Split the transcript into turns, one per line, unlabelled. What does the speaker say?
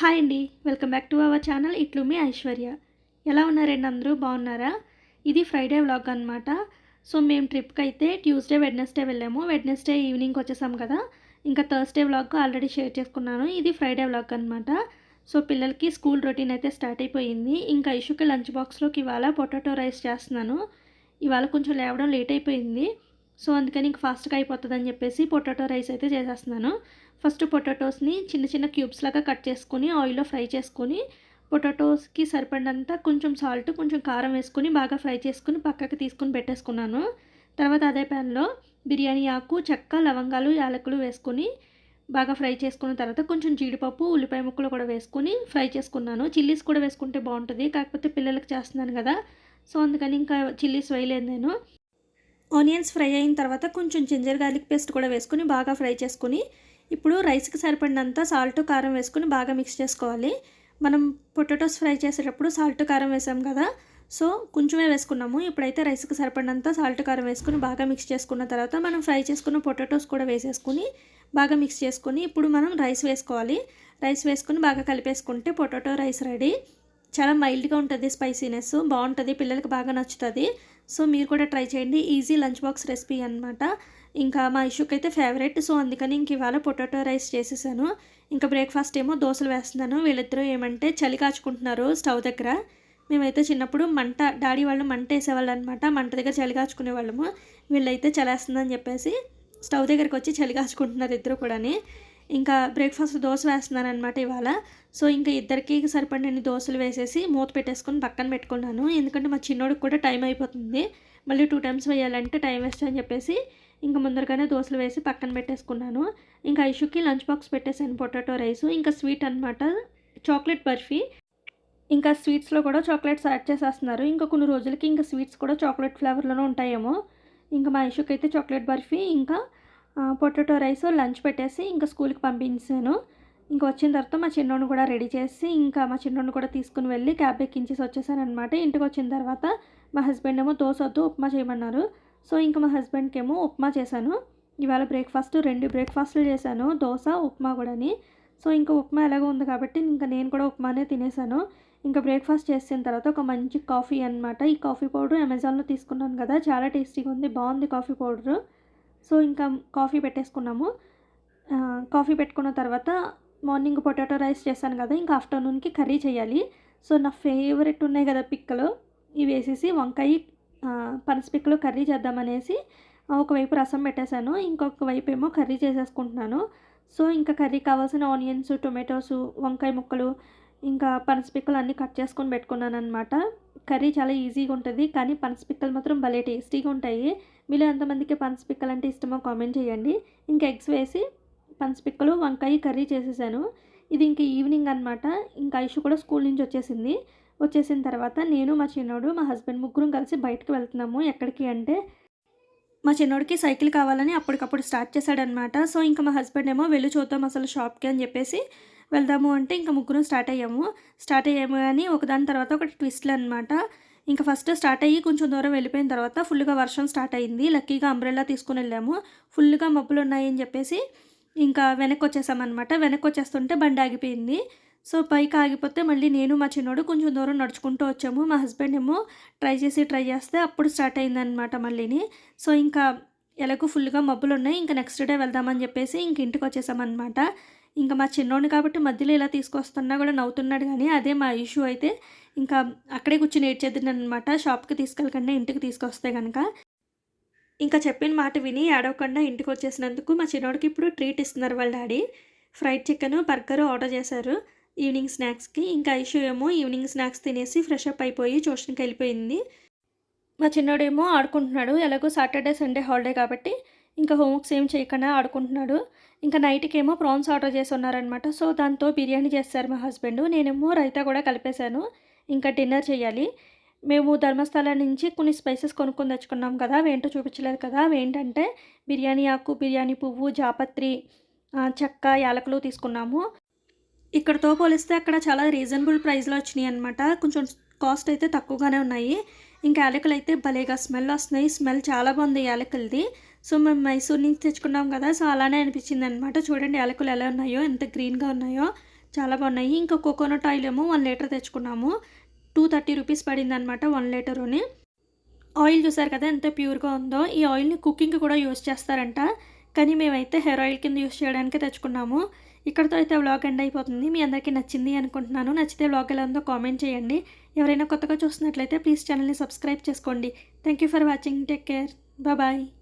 Hi అండి. Welcome back to our channel ఇట్లు మీ ఐశ్వర్య. ఎలా ఉన్నారండి అందరూ బాగున్నారా? ఇది ఫ్రైడే వ్లాగ్ అనమాట. సో మేము ట్రిప్‌కైతే ట్యూస్డే, వెడ్నెస్డే వెళ్ళాము. వెడ్నెస్డే ఈవినింగ్‌కి వచ్చేసాం కదా! ఇంకా థర్స్‌డే వ్లాగ్ ఆల్రెడీ షేర్ చేసుకున్నాను. ఇది ఫ్రైడే వ్లాగ్ అనమాట. సో పిల్లలకి స్కూల్ రొటీన్ అయితే స్టార్ట్ అయిపోయింది. ఇంకా ఇషుకి లంచ్ బాక్స్‌లోకి ఇవాళ పొటాటో రైస్ చేస్తున్నాను. ఇవాళ కొంచెం లేవడం లేట్ అయిపోయింది. సో అందుకని ఇంక ఫాస్ట్‌గా అయిపోతదని చెప్పేసి పొటాటో రైస్ అయితే చేసేస్తున్నాను. ఫస్ట్ పొటాటోస్‌ని చిన్న చిన్న క్యూబ్స్ లాగా కట్ చేసుకొని ఆయిల్‌లో ఫ్రై చేసుకొని, పొటాటోస్‌కి సరిపడినంత కొంచెం సాల్ట్, కొంచెం కారం వేసుకొని బాగా ఫ్రై చేసుకొని పక్కకి తీసుకొని పెట్టేసుకున్నాను. తర్వాత అదే ప్యాన్‌లో బిర్యానీ ఆకు, చెక్క, లవంగాలు, యాలకులు వేసుకొని బాగా ఫ్రై చేసుకున్న తర్వాత కొంచెం జీడిపప్పు, ఉల్లిపాయ ముక్కలు కూడా వేసుకొని ఫ్రై చేసుకున్నాను. చిల్లీస్ కూడా వేసుకుంటే బాగుంటుంది. కాకపోతే పిల్లలకి చేస్తున్నాను కదా! సో అందుకని ఇంకా చిల్లీస్ వేయలేదు నేను. ఆనియన్స్ ఫ్రై అయిన తర్వాత కొంచెం జింజర్ గార్లిక్ పేస్ట్ కూడా వేసుకొని బాగా ఫ్రై చేసుకొని, ఇప్పుడు రైస్కి సరిపడినంత సాల్ట్, కారం వేసుకొని బాగా మిక్స్ చేసుకోవాలి. మనం పొటాటోస్ ఫ్రై చేసేటప్పుడు సాల్ట్, కారం వేసాం కదా! సో కొంచెమే వేసుకున్నాము. ఇప్పుడైతే రైస్కి సరిపడినంత సాల్ట్, కారం వేసుకొని బాగా మిక్స్ చేసుకున్న తర్వాత మనం ఫ్రై చేసుకున్న పొటాటోస్ కూడా వేసేసుకొని బాగా మిక్స్ చేసుకొని ఇప్పుడు మనం రైస్ వేసుకోవాలి. రైస్ వేసుకొని బాగా కలిపేసుకుంటే పొటాటో రైస్ రెడీ. చాలా మైల్డ్గా ఉంటుంది, స్పైసీనెస్ బాగుంటుంది, పిల్లలకి బాగా నచ్చుతుంది. సో మీరు కూడా ట్రై చేయండి. ఈజీ లంచ్ బాక్స్ రెసిపీ అనమాట. ఇంకా మా ఇష్యూకి అయితే ఫేవరెట్. సో అందుకని ఇంక ఇవాళ పొటాటో రైస్ చేసేసాను. ఇంకా బ్రేక్ఫాస్ట్ ఏమో దోశలు వేస్తున్నాను. వీళ్ళిద్దరూ ఏమంటే చలి కాచుకుంటున్నారు స్టవ్ దగ్గర. మేమైతే చిన్నప్పుడు డాడీ వాళ్ళు మంట వేసేవాళ్ళు అనమాట. మంట దగ్గర చలి కాచుకునేవాళ్ళము. వీళ్ళైతే చలేస్తుందని చెప్పేసి స్టవ్ దగ్గరికి వచ్చి చలి కాచుకుంటున్నారు ఇద్దరు కూడాని. ఇంకా బ్రేక్ఫాస్ట్ దోశ వేస్తున్నాను అనమాట ఇవాళ. సో ఇంకా ఇద్దరికి సరిపడినన్ని దోశలు వేసేసి మూత పెట్టేసుకొని పక్కన పెట్టుకున్నాను. ఎందుకంటే మా చిన్నోడికి కూడా టైం అయిపోతుంది, మళ్ళీ 2 టైమ్స్ వేయాలంటే టైం వేస్ట్ అని చెప్పేసి ఇంకా ముందరగానే దోశలు వేసి పక్కన పెట్టేసుకున్నాను. ఇంకా ఐషుకి లంచ్ బాక్స్ పెట్టేసాను పొటాటో రైస్. ఇంకా స్వీట్ అనమాట, చాక్లెట్ బర్ఫీ. ఇంకా స్వీట్స్లో కూడా చాక్లెట్స్ యాడ్ చేసేస్తున్నారు. ఇంకా కొన్ని రోజులకి ఇంకా స్వీట్స్ కూడా చాక్లెట్ ఫ్లేవర్లోనే ఉంటాయేమో. ఇంకా మా ఐషుకి అయితే చాక్లెట్ బర్ఫీ ఇంకా పొటాటో రైస్ లంచ్ పెట్టేసి ఇంకా స్కూల్కి పంపించాను. ఇంకా వచ్చిన తర్వాత మా చిన్నోడిని కూడా రెడీ చేసి ఇంకా మా చిన్నోడిని కూడా తీసుకుని వెళ్ళి క్యాబ్ ఎక్కించేసి వచ్చేసాను అనమాట. ఇంటికి వచ్చిన తర్వాత మా హస్బెండ్ ఏమో దోశ వద్దు ఉప్మా చేయమన్నారు. సో ఇంకా మా హస్బెండ్కి ఏమో ఉప్మా చేశాను. ఇవాళ బ్రేక్ఫాస్ట్ 2 బ్రేక్ఫాస్టులు చేశాను, దోశ, ఉప్మా కూడాని. సో ఇంకా ఉప్మా ఎలాగో ఉంది కాబట్టి ఇంకా నేను కూడా ఉప్మానే తినేసాను. ఇంకా బ్రేక్ఫాస్ట్ చేసిన తర్వాత ఒక మంచి కాఫీ అనమాట. ఈ కాఫీ పౌడర్ అమెజాన్లో తీసుకున్నాను కదా, చాలా టేస్టీగా ఉంది, బాగుంది కాఫీ పౌడరు. సో ఇంకా కాఫీ పెట్టేసుకున్నాము. కాఫీ పెట్టుకున్న తర్వాత మార్నింగ్ పొటాటో రైస్ చేశాను కదా, ఇంకా ఆఫ్టర్నూన్కి కర్రీ చేయాలి. సో నా ఫేవరెట్ ఉన్నాయి కదా పిక్కలు, ఇవి వేసేసి వంకాయ పనస పిక్కలు కర్రీ చేద్దామనేసి ఒకవైపు రసం పెట్టేశాను, ఇంకొక వైపు ఏమో కర్రీ చేసేసుకుంటున్నాను. సో ఇంకా కర్రీ కావాల్సిన ఆనియన్స్, టొమాటోస్, వంకాయ ముక్కలు, ఇంకా పనస పిక్కలు అన్నీ కట్ చేసుకొని పెట్టుకున్నాను అనమాట. కర్రీ చాలా ఈజీగా ఉంటుంది, కానీ పనస పిక్కలు మాత్రం భలే టేస్టీగా ఉంటాయి. మీలో ఎంతమందికి పనస పిక్కలు అంటే ఇష్టమో కామెంట్ చేయండి. ఇంకా ఎగ్స్ వేసి పనస పిక్కలు, వంకాయ కర్రీ చేసేసాను. ఇది ఇంక ఈవినింగ్ అనమాట. ఇంకా ఐషు కూడా స్కూల్ నుంచి వచ్చేసింది. వచ్చేసిన తర్వాత నేను, మా చిన్నోడు, మా హస్బెండ్ ముగ్గురం కలిసి బయటకు వెళ్తున్నాము. ఎక్కడికి అంటే మా చిన్నోడికి సైకిల్ కావాలని అప్పటికప్పుడు స్టార్ట్ చేశాడనమాట. సో ఇంకా మా హస్బెండ్ ఏమో వెళ్ళి చూద్దాం అసలు షాప్కి అని చెప్పేసి వెళ్దాము అంటే ఇంకా ముగ్గురం స్టార్ట్ అయ్యాము కానీ ఒకదాని తర్వాత ఒకటి ట్విస్ట్లు అనమాట. ఇంకా ఫస్ట్ స్టార్ట్ అయ్యి కొంచెం దూరం వెళ్ళిపోయిన తర్వాత ఫుల్గా వర్షం స్టార్ట్ అయింది. లక్కీగా అంబ్రెల్లా తీసుకుని వెళ్ళాము. ఫుల్గా మబ్బులు ఉన్నాయని చెప్పేసి ఇంకా వెనక్కి వచ్చేసామన్నమాట. వెనక్కి వచ్చేస్తుంటే బండి ఆగిపోయింది. సో పైకి ఆగిపోతే మళ్ళీ నేను, మా చిన్నోడు కొంచెం దూరం నడుచుకుంటూ వచ్చాము. మా హస్బెండ్ ఏమో ట్రై చేస్తే అప్పుడు స్టార్ట్ అయిందనమాట మళ్ళీని. సో ఇంకా ఎలాగో ఫుల్గా మబ్బులు ఉన్నాయి, ఇంకా నెక్స్ట్ డే వెళ్దామని చెప్పేసి ఇంక ఇంటికి వచ్చేసామన్నమాట. ఇంకా మా చిన్నోడిని కాబట్టి మధ్యలో ఇలా తీసుకొస్తున్నా కూడా నవ్వుతున్నాడు, కానీ అదే మా ఇష్యూ అయితే ఇంకా అక్కడే కూర్చొని ఏడ్చేద్దానమాట. షాప్కి తీసుకెళ్ళకుండా ఇంటికి తీసుకొస్తే కనుక. ఇంకా చెప్పిన మాట విని ఏడవకుండా ఇంటికి వచ్చేసినందుకు మా చిన్నోడికి ఇప్పుడు ట్రీట్ ఇస్తున్నారు వాళ్ళ daddy. Fried chicken, burger order చేశారు ఈవినింగ్ స్నాక్స్కి. ఇంకా ఐషు ఏమో ఈవినింగ్ స్నాక్స్ తినేసి ఫ్రెష్ అప్ అయిపోయి ట్యూషన్కి వెళ్ళిపోయింది. మా చిన్నోడేమో ఆడుకుంటున్నాడు. ఎలాగో సాటర్డే, సండే హాలిడే కాబట్టి ఇంకా హోంవర్క్స్ ఏం చేయకుండా ఆడుకుంటున్నాడు. ఇంకా నైట్కి ఏమో ప్రాన్స్ ఆర్డర్ చేసి ఉన్నారనమాట. సో దాంతో బిర్యానీ చేస్తారు మా హస్బెండ్. నేనేమో రైతా కూడా కలిపేశాను. ఇంకా డిన్నర్ చేయాలి. మేము ధర్మస్థలం నుంచి కొన్ని స్పైసెస్ కొనుక్కొని తెచ్చుకున్నాం కదా, అవేంటో చూపించలేదు కదా. అవేంటంటే బిర్యానీ ఆకు, బిర్యానీ పువ్వు, జాపత్రి, చెక్క, యాలకులు తీసుకున్నాము. ఇక్కడతో పోలిస్తే అక్కడ చాలా రీజనబుల్ ప్రైస్లో వచ్చినాయి అనమాట. కొంచెం కాస్ట్ అయితే తక్కువగానే ఉన్నాయి. ఇంకా యాలకులు అయితే భలేగా స్మెల్ వస్తున్నాయి. స్మెల్ చాలా బాగుంది యాలకులది. సో మేము మైసూర్ నుంచి తెచ్చుకున్నాం కదా, సో అలానే అనిపించింది అనమాట. చూడండి యాలకులు ఎలా ఉన్నాయో, ఎంత గ్రీన్గా ఉన్నాయో, చాలా బాగున్నాయి. ఇంకా కోకోనట్ ఆయిల్ ఏమో 1 లీటర్ తెచ్చుకున్నాము. 230 రూపీస్ పడిందనమాట 1 లీటరుని. ఆయిల్ చూసారు కదా ఎంత ప్యూర్‌గా ఉందో. ఈ ఆయిల్‌ని కుకింగ్‌కి కూడా యూజ్ చేస్తారంట. కానీ మేమైతే హెయిర్ ఆయిల్ కింద యూజ్ చేయడానికే తెచ్చుకున్నాము. ఇక్కడితో అయితే వ్లాగ్ ఎండ్ అయిపోతుంది. మీ అందరికీ నచ్చింది అనుకుంటున్నాను. నచ్చితే వ్లాగ్ ఎలా ఉందో కామెంట్ చేయండి. ఎవరైనా కొత్తగా చూస్తున్నట్లయితే ప్లీజ్ ఛానల్‌ని సబ్స్క్రైబ్ చేసుకోండి. Thank you for watching. Take care. Bye.